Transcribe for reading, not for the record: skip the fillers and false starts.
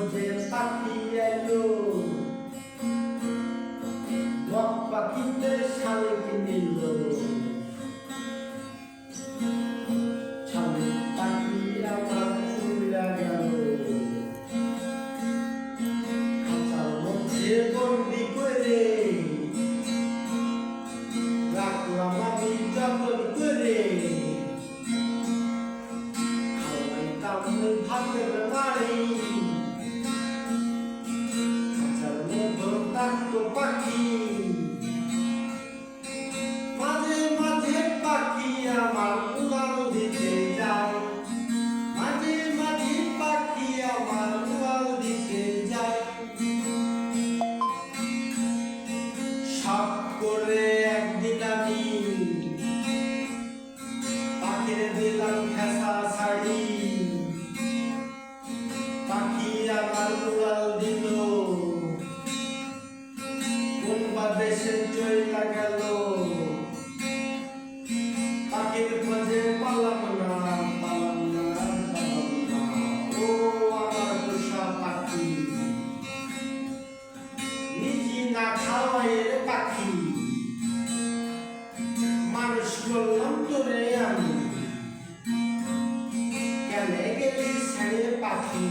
খোঁজে পাখি এলো বক পাখিতে শালিক নিল শালিক পাখি আমার উড়া গেল খাঁচার মধ্যে বন্দি করে রাখলাম আমি যতন করে খাওয়াইতাম ভাতের বাড়ি খাঁচার মধ্যে থাকতো পাখি মাঝে মাঝে পাখি আমার উড়াল দিতে যায় মাঝে মাঝে পাখি আমার উড়াল দিতে যায় শখ করে একদিন আমি পাখির দিলাম খেসা শাড়ি পাখি আমার উড়াল দিল কোন বা দেশে চইলা গেল পাখির খোঁজে পালাম না পালাম না পালাম না ও আমার পোষা পাখি নিজে না খাওয়াইয়ের পাখি মানুষ করলাম তোরে আমি কেন গেলি ছেড়ে পাখি